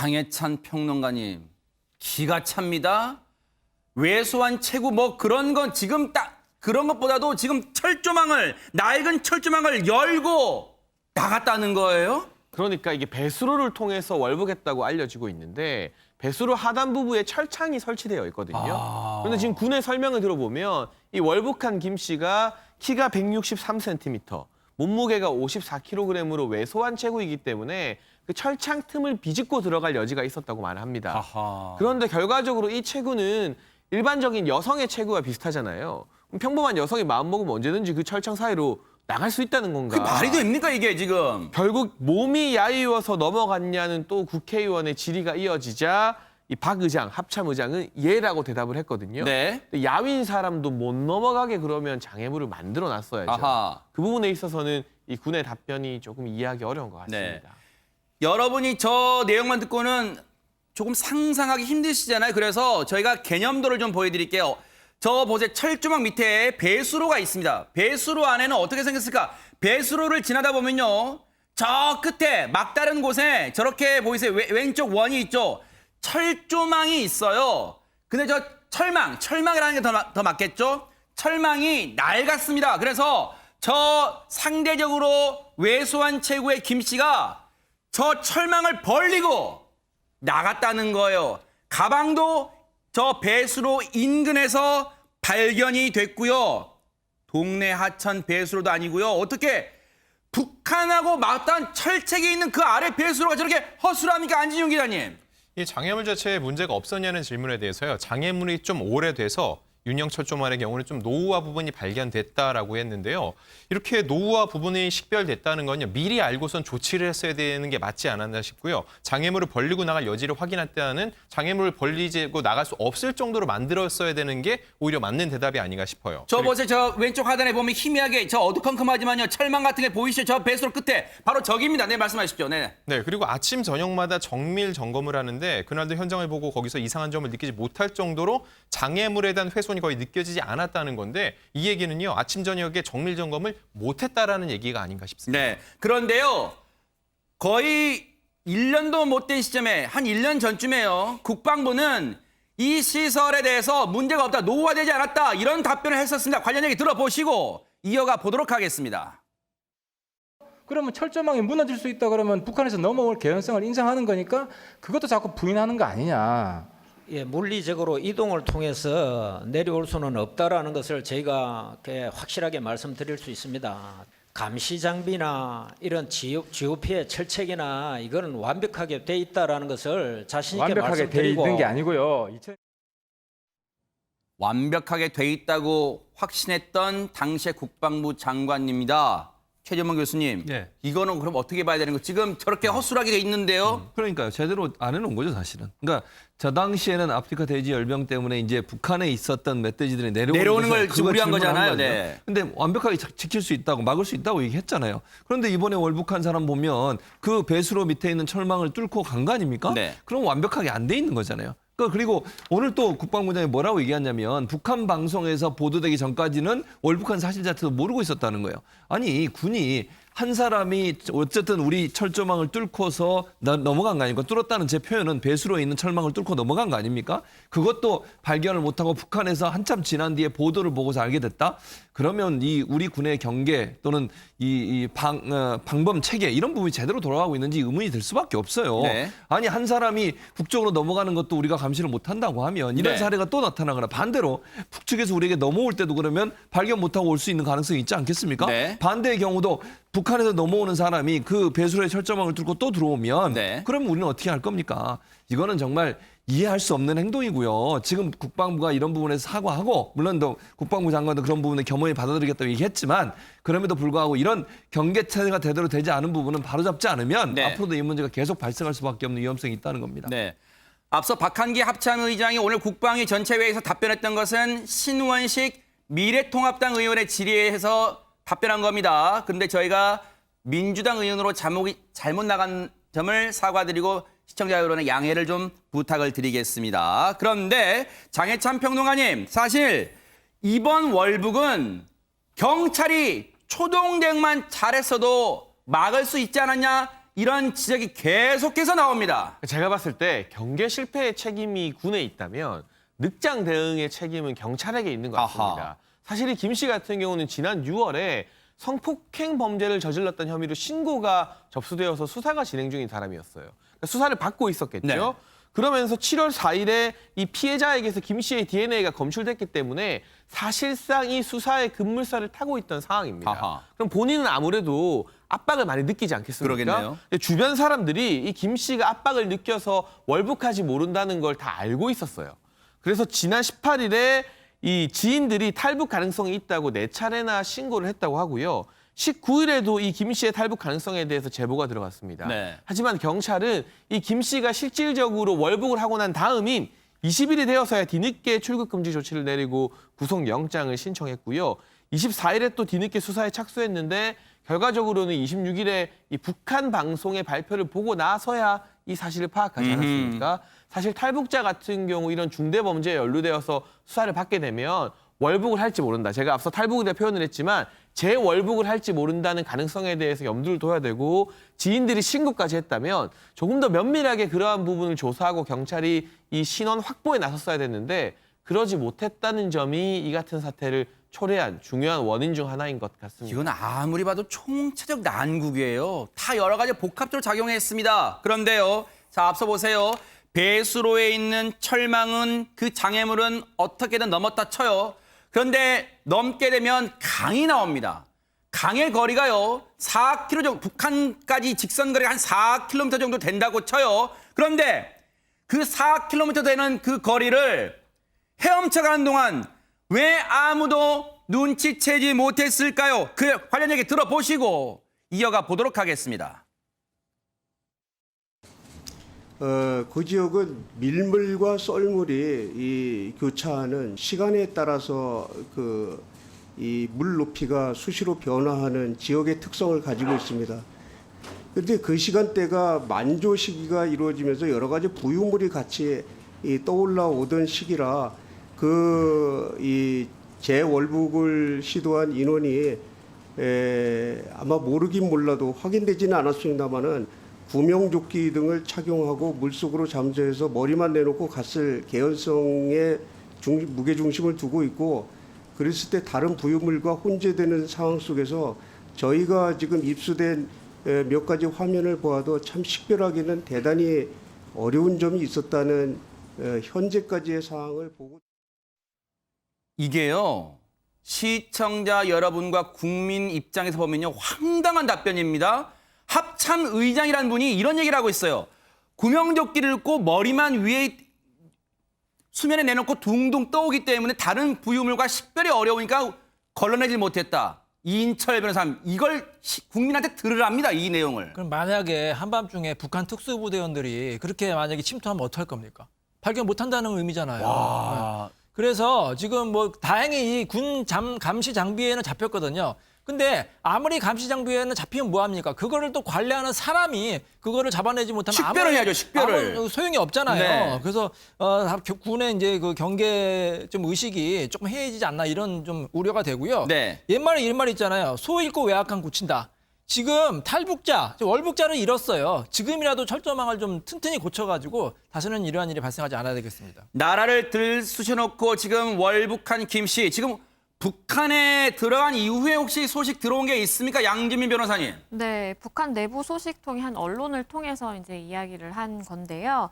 장해찬 평론가님, 기가 찹니다. 왜소한 체구 뭐 그런 건 지금 딱 그런 것보다도 지금 낡은 철조망을 열고 나갔다는 거예요? 그러니까 이게 배수로를 통해서 월북했다고 알려지고 있는데 배수로 하단 부부에 철창이 설치되어 있거든요. 그런데 지금 군의 설명을 들어보면 이 월북한 김 씨가 키가 163cm, 몸무게가 54kg으로 왜소한 체구이기 때문에 그 철창 틈을 비집고 들어갈 여지가 있었다고 말합니다. 아하. 그런데 결과적으로 이 체구는 일반적인 여성의 체구와 비슷하잖아요. 그럼 평범한 여성이 마음먹으면 언제든지 그 철창 사이로 나갈 수 있다는 건가? 그게 말이 됩니까 이게 지금? 결국 몸이 야위어서 넘어갔냐는 또 국회의원의 질의가 이어지자 이 박 의장, 합참 의장은 예라고 대답을 했거든요. 네. 근데 야윈 사람도 못 넘어가게 그러면 장애물을 만들어 놨어야죠. 아하. 그 부분에 있어서는 이 군의 답변이 조금 이해하기 어려운 것 같습니다. 네. 여러분이 저 내용만 듣고는 조금 상상하기 힘드시잖아요. 그래서 저희가 개념도를 좀 보여드릴게요. 저 보세요. 철조망 밑에 배수로가 있습니다. 배수로 안에는 어떻게 생겼을까? 배수로를 지나다 보면요. 저 끝에 막다른 곳에 저렇게 보이세요? 왼쪽 원이 있죠? 철조망이 있어요. 근데 저 철망이라는 게 더 맞겠죠? 철망이 낡았습니다. 그래서 저 상대적으로 왜소한 체구의 김 씨가 저 철망을 벌리고 나갔다는 거예요. 가방도 저 배수로 인근에서 발견이 됐고요. 동네 하천 배수로도 아니고요. 어떻게 북한하고 맞닿은 철책이 있는 그 아래 배수로가 저렇게 허술합니까? 안진용 기자님. 이 장애물 자체에 문제가 없었냐는 질문에 대해서요. 장애물이 좀 오래돼서 윤영 철조망의 경우는 좀 노후화 부분이 발견됐다라고 했는데요. 이렇게 노후화 부분이 식별됐다는 건요. 미리 알고선 조치를 했어야 되는 게 맞지 않았나 싶고요. 장애물을 벌리고 나갈 여지를 확인할 때는 장애물을 벌리고 나갈 수 없을 정도로 만들었어야 되는 게 오히려 맞는 대답이 아닌가 싶어요. 저 보세요. 저 왼쪽 하단에 보면 희미하게 저 어두컴컴하지만요. 철망 같은 게 보이시죠? 저 배수로 끝에 바로 저기입니다. 네, 말씀하십시오. 네. 네, 그리고 아침 저녁마다 정밀 점검을 하는데 그날도 현장을 보고 거기서 이상한 점을 느끼지 못할 정도로 장애물에 대한 훼손이 거의 느껴지지 않았다는 건데 이 얘기는요. 아침 저녁에 정밀 점검을 못했다라는 얘기가 아닌가 싶습니다. 네. 그런데요. 거의 1년도 못 된 시점에 한 1년 전쯤에요. 국방부는 이 시설에 대해서 문제가 없다. 노후화되지 않았다. 이런 답변을 했었습니다. 관련 얘기 들어보시고 이어가 보도록 하겠습니다. 그러면 철조망이 무너질 수 있다 그러면 북한에서 넘어올 개연성을 인정하는 거니까 그것도 자꾸 부인하는 거 아니냐. 예, 물리적으로 이동을 통해서 내려올 수는 없다라는 것을 저희가 확실하게 말씀드릴 수 있습니다. 감시 장비나 이런 GOP의 철책이나 이거는 완벽하게 돼 있다라는 것을 자신 있게 완벽하게 돼 말씀드리고 있는 게 아니고요. 완벽하게 돼 있다고 확신했던 당시의 국방부 장관입니다. 최재문 교수님, 네. 이거는 그럼 어떻게 봐야 되는 거? 지금 저렇게 허술하게 돼 있는데요. 그러니까요. 제대로 안 해놓은 거죠, 사실은. 그러니까 저 당시에는 아프리카 돼지 열병 때문에 이제 북한에 있었던 멧돼지들이 내려오는 걸 것을 우려한 질문한 거잖아요. 거거든요. 네. 근데 완벽하게 지킬 수 있다고 막을 수 있다고 얘기했잖아요. 그런데 이번에 월북한 사람 보면 그 배수로 밑에 있는 철망을 뚫고 간 거 아닙니까? 네. 그럼 완벽하게 안 돼 있는 거잖아요. 그리고 오늘 또 국방부장이 뭐라고 얘기했냐면 북한 방송에서 보도되기 전까지는 월북한 사실 자체도 모르고 있었다는 거예요. 아니 군이 한 사람이 어쨌든 우리 철조망을 뚫고서 넘어간 거 아닙니까? 뚫었다는 제 표현은 배수로에 있는 철망을 뚫고 넘어간 거 아닙니까? 그것도 발견을 못하고 북한에서 한참 지난 뒤에 보도를 보고서 알게 됐다? 그러면 이 우리 군의 경계 또는 방범 체계 이런 부분이 제대로 돌아가고 있는지 의문이 들 수밖에 없어요. 네. 아니 한 사람이 북쪽으로 넘어가는 것도 우리가 감시를 못한다고 하면 이런 네. 사례가 또 나타나거나 반대로 북측에서 우리에게 넘어올 때도 그러면 발견 못하고 올 수 있는 가능성이 있지 않겠습니까? 네. 반대의 경우도 북한에서 넘어오는 사람이 그 배수로의 철조망을 뚫고 또 들어오면 네. 그럼 우리는 어떻게 할 겁니까? 이거는 정말 이해할 수 없는 행동이고요. 지금 국방부가 이런 부분에서 사과하고 물론 또 국방부 장관도 그런 부분을 겸허히 받아들이겠다고 얘기했지만 그럼에도 불구하고 이런 경계체가 제대로 되지 않은 부분은 바로잡지 않으면 네. 앞으로도 이 문제가 계속 발생할 수밖에 없는 위험성이 있다는 겁니다. 네. 앞서 박한기 합참의장이 오늘 국방위 전체회의에서 답변했던 것은 신원식 미래통합당 의원의 질의에서 답변한 겁니다. 그런데 저희가 민주당 의원으로 자목이 잘못 나간 점을 사과드리고 시청자 여러분의 양해를 좀 부탁을 드리겠습니다. 그런데 장해찬 평론가님, 사실 이번 월북은 경찰이 초동대응만 잘했어도 막을 수 있지 않았냐? 이런 지적이 계속해서 나옵니다. 제가 봤을 때 경계 실패의 책임이 군에 있다면 늑장 대응의 책임은 경찰에게 있는 것 같습니다. 아하. 사실 이 김 씨 같은 경우는 지난 6월에 성폭행 범죄를 저질렀던 혐의로 신고가 접수되어서 수사가 진행 중인 사람이었어요. 그러니까 수사를 받고 있었겠죠. 네. 그러면서 7월 4일에 이 피해자에게서 김 씨의 DNA가 검출됐기 때문에 사실상 이 수사의 급물살을 타고 있던 상황입니다. 아하. 그럼 본인은 아무래도 압박을 많이 느끼지 않겠습니까? 그러겠네요. 근데 주변 사람들이 이 김 씨가 압박을 느껴서 월북하지 모른다는 걸 다 알고 있었어요. 그래서 지난 18일에 이 지인들이 탈북 가능성이 있다고 4차례나 신고를 했다고 하고요. 19일에도 이 김 씨의 탈북 가능성에 대해서 제보가 들어갔습니다. 네. 하지만 경찰은 이 김 씨가 실질적으로 월북을 하고 난 다음인 20일이 되어서야 뒤늦게 출국 금지 조치를 내리고 구속영장을 신청했고요. 24일에 또 뒤늦게 수사에 착수했는데 결과적으로는 26일에 이 북한 방송의 발표를 보고 나서야 이 사실을 파악하지 않았습니까? 사실 탈북자 같은 경우 이런 중대 범죄에 연루되어서 수사를 받게 되면 월북을 할지 모른다. 제가 앞서 탈북에 대해 표현을 했지만 재월북을 할지 모른다는 가능성에 대해서 염두를 둬야 되고 지인들이 신고까지 했다면 조금 더 면밀하게 그러한 부분을 조사하고 경찰이 이 신원 확보에 나섰어야 됐는데 그러지 못했다는 점이 이 같은 사태를 초래한 중요한 원인 중 하나인 것 같습니다. 이건 아무리 봐도 총체적 난국이에요. 다 여러 가지 복합적으로 작용했습니다. 그런데요. 자, 앞서 보세요. 배수로에 있는 철망은 그 장애물은 어떻게든 넘었다 쳐요. 그런데 넘게 되면 강이 나옵니다. 강의 거리가요. 4km 정도, 북한까지 직선 거리가 한 4km 정도 된다고 쳐요. 그런데 그 4km 되는 그 거리를 헤엄쳐가는 동안 왜 아무도 눈치채지 못했을까요? 그 관련 얘기 들어보시고 이어가 보도록 하겠습니다. 그 지역은 밀물과 썰물이 이 교차하는 시간에 따라서 이 물 높이가 수시로 변화하는 지역의 특성을 가지고 있습니다. 그런데 그 시간대가 만조 시기가 이루어지면서 여러 가지 부유물이 같이 떠올라 오던 시기라 이 재월북을 시도한 인원이 아마 모르긴 몰라도 확인되지는 않았습니다만은 구명조끼 등을 착용하고 물속으로 잠수해서 머리만 내놓고 갔을 개연성에 무게중심을 두고 있고 그랬을 때 다른 부유물과 혼재되는 상황 속에서 저희가 지금 입수된 몇 가지 화면을 보아도 참 식별하기는 대단히 어려운 점이 있었다는 현재까지의 상황을 보고 이게요. 시청자 여러분과 국민 입장에서 보면요. 황당한 답변입니다. 합참의장이라는 분이 이런 얘기를 하고 있어요. 구명조끼를 입고 머리만 위에 수면에 내놓고 둥둥 떠오기 때문에 다른 부유물과 식별이 어려우니까 걸러내질 못했다. 이인철 변호사님, 이걸 국민한테 들으랍니다. 이 내용을. 그럼 만약에 한밤중에 북한 특수부대원들이 그렇게 만약에 침투하면 어떡할 겁니까? 발견 못한다는 의미잖아요. 와. 그래서 지금 뭐 다행히 이 군 감시 장비에는 잡혔거든요. 근데 아무리 감시 장비에는 잡히면 뭐합니까? 그거를 또 관리하는 사람이 그거를 잡아내지 못하면 식별을 해야죠, 식별을. 아무 소용이 없잖아요. 네. 그래서 군의 이제 그 경계 좀 의식이 조금 해이해지지 않나 이런 좀 우려가 되고요. 네. 옛말에 이런 말 있잖아요. 소 잃고 외악한 고친다. 지금 탈북자, 월북자를 잃었어요. 지금이라도 철조망을 좀 튼튼히 고쳐가지고 다시는 이러한 일이 발생하지 않아야 되겠습니다. 나라를 들쑤셔놓고 지금 월북한 김 씨. 지금 북한에 들어간 이후에 혹시 소식 들어온 게 있습니까? 양지민 변호사님. 네, 북한 내부 소식통이 한 언론을 통해서 이제 이야기를 한 건데요.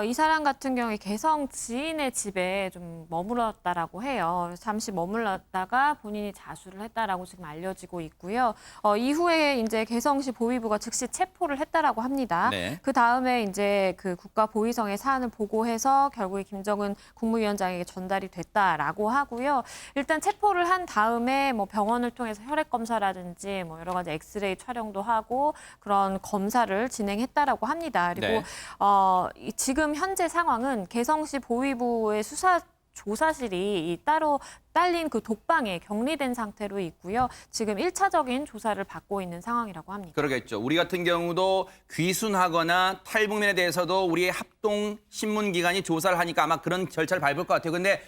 이 사람 같은 경우에 개성 지인의 집에 좀 머물렀다라고 해요. 잠시 머물렀다가 본인이 자수를 했다라고 지금 알려지고 있고요. 이후에 이제 개성시 보위부가 즉시 체포를 했다라고 합니다. 네. 그 다음에 이제 그 국가보위성의 사안을 보고해서 결국에 김정은 국무위원장에게 전달이 됐다라고 하고요. 일단 체포를 한 다음에 뭐 병원을 통해서 혈액 검사라든지 뭐 여러 가지 엑스레이 촬영도 하고 그런 검사를 진행했다라고 합니다. 그리고 네. 지금 현재 상황은 개성시 보위부의 수사 조사실이 따로 딸린 그 독방에 격리된 상태로 있고요. 지금 1차적인 조사를 받고 있는 상황이라고 합니다. 그러겠죠. 우리 같은 경우도 귀순하거나 탈북민에 대해서도 우리의 합동 신문기관이 조사를 하니까 아마 그런 절차를 밟을 것 같아요. 근데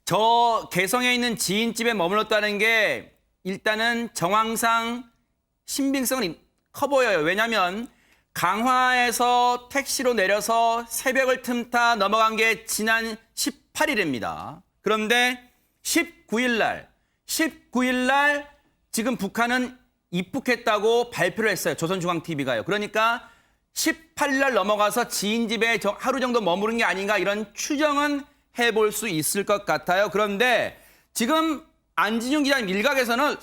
저 개성에 있는 지인집에 머물렀다는 게 일단은 정황상 신빙성은 커 보여요. 왜냐하면 강화에서 택시로 내려서 새벽을 틈타 넘어간 게 지난 18일입니다. 그런데 19일 날 지금 북한은 입국했다고 발표를 했어요. 조선중앙TV가요. 그러니까 18일 날 넘어가서 지인 집에 하루 정도 머무른 게 아닌가 이런 추정은 해볼 수 있을 것 같아요. 그런데 지금 안진용 기자님 일각에서는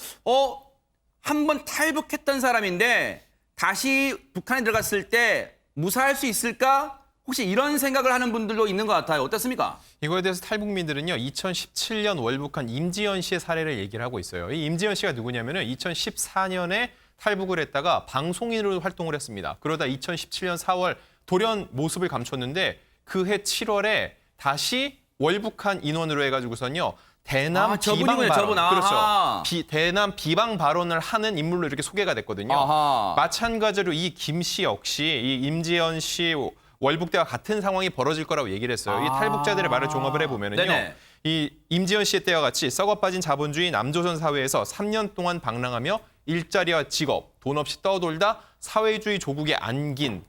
한번 탈북했던 사람인데 다시 북한에 들어갔을 때 무사할 수 있을까? 혹시 이런 생각을 하는 분들도 있는 것 같아요. 어떻습니까? 이거에 대해서 탈북민들은요, 2017년 월북한 임지연 씨의 사례를 얘기를 하고 있어요. 이 임지연 씨가 누구냐면은 2014년에 탈북을 했다가 방송인으로 활동을 했습니다. 그러다 2017년 4월 돌연 모습을 감췄는데 그해 7월에 다시 월북한 인원으로 해가지고선요, 대남 비방 발언, 저분. 아하. 그렇죠. 대남 비방 발언을 하는 인물로 이렇게 소개가 됐거든요. 아하. 마찬가지로 이 김 씨 역시 이 임지연 씨 월북 때와 같은 상황이 벌어질 거라고 얘기를 했어요. 이 탈북자들의 말을 종합을 해보면은요, 네네. 이 임지연 씨의 때와 같이 썩어빠진 자본주의 남조선 사회에서 3년 동안 방랑하며 일자리와 직업, 돈 없이 떠돌다 사회주의 조국에 안긴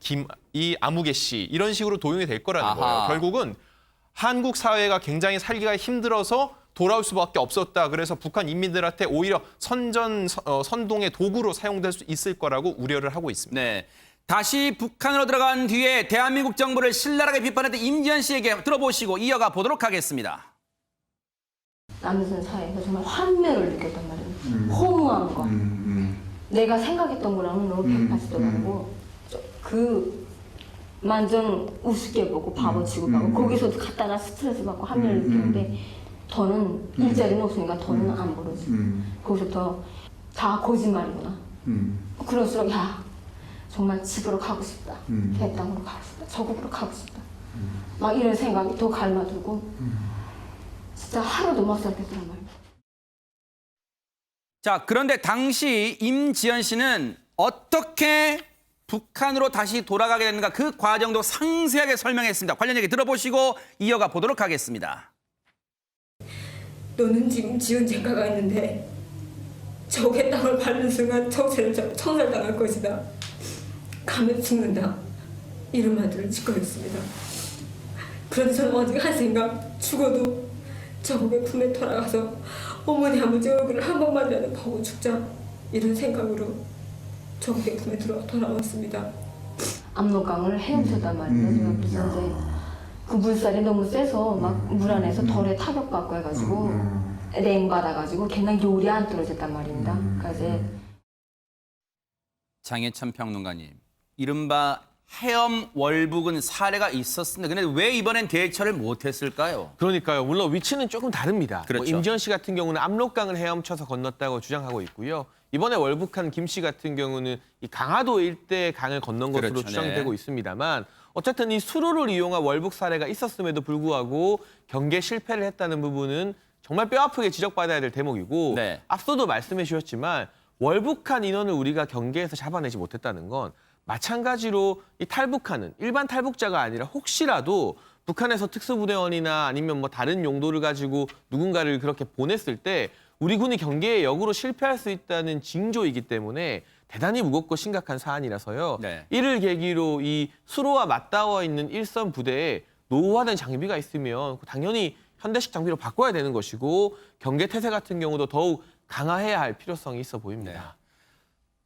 이 아무개 씨 이런 식으로 도용이 될 거라는 아하. 거예요. 결국은 한국 사회가 굉장히 살기가 힘들어서 돌아올 수밖에 없었다. 그래서 북한 인민들한테 오히려 선동의 도구로 사용될 수 있을 거라고 우려를 하고 있습니다. 네. 다시 북한으로 들어간 뒤에 대한민국 정부를 신랄하게 비판했던 임지연 씨에게 들어보시고 이어가 보도록 하겠습니다. 남조선 사회에서 정말 환멸을 느꼈단 말이에요. 허무한 거. 내가 생각했던 거랑은 너무 180도라고 그만 좀 우습게 보고 바보 취급하고 거기서 갖다가 스트레스 받고 환멸을 느꼈는데 더는 일자리는 없으니까 더는 안 벌어지. 거기서부터 다 거짓말이구나. 그럴수록 정말 집으로 가고 싶다. 배 땅으로 가고 싶다. 저국으로 가고 싶다. 막 이런 생각이 더 갈라들고 진짜 하루도 못 살겠더란 말이에요. 자, 그런데 당시 임지연 씨는 어떻게 북한으로 다시 돌아가게 됐는가 그 과정도 상세하게 설명했습니다. 관련 얘기 들어보시고 이어가 보도록 하겠습니다. 너는 지금 지은 죄가가 있는데 적의 땅을 밟는 순간 청살당할 것이다. 가면 죽는다. 이런 말들을 짓고 있습니다. 그런데 저는 어제 한 생각, 죽어도 저국의 품에 돌아가서 어머니 아버지 얼굴을 한 번만이라도 보고 죽자. 이런 생각으로 저국의 품에 돌아왔습니다. 압록강을 헤엄쳤단 말이에요. 그래서 이제 그 물살이 너무 세서 막 물 안에서 덜에 타격받고 해가지고 냉 받아가지고 걔는 요리 안 떨어졌단 말입니다. 그러니까 이제 장혜찬 평론가님, 이른바 해엄 월북은 사례가 있었습니다. 근데 왜 이번엔 대처를 못했을까요? 그러니까요. 물론 위치는 조금 다릅니다. 그렇죠. 임지연 씨 같은 경우는 압록강을 헤엄쳐서 건넜다고 주장하고 있고요. 이번에 월북한 김 씨 같은 경우는 이 강화도 일대 강을 건넌 것으로 그렇죠, 추정이 네. 되고 있습니다만 어쨌든 이 수로를 이용한 월북 사례가 있었음에도 불구하고 경계 실패를 했다는 부분은 정말 뼈아프게 지적받아야 될 대목이고 네. 앞서도 말씀해 주셨지만 월북한 인원을 우리가 경계에서 잡아내지 못했다는 건 마찬가지로 이 탈북하는 일반 탈북자가 아니라 혹시라도 북한에서 특수부대원이나 아니면 뭐 다른 용도를 가지고 누군가를 그렇게 보냈을 때 우리 군이 경계에 역으로 실패할 수 있다는 징조이기 때문에 대단히 무겁고 심각한 사안이라서요. 네. 이를 계기로 이 수로와 맞닿아 있는 일선 부대에 노후화된 장비가 있으면 당연히 현대식 장비로 바꿔야 되는 것이고 경계 태세 같은 경우도 더욱 강화해야 할 필요성이 있어 보입니다.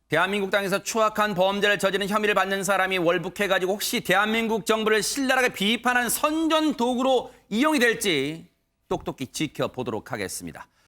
대한민국 땅에서 추악한 범죄를 저지른 혐의를 받는 사람이 월북해가지고 혹시 대한민국 정부를 신랄하게 비판하는 선전 도구로 이용이 될지 똑똑히 지켜보도록 하겠습니다.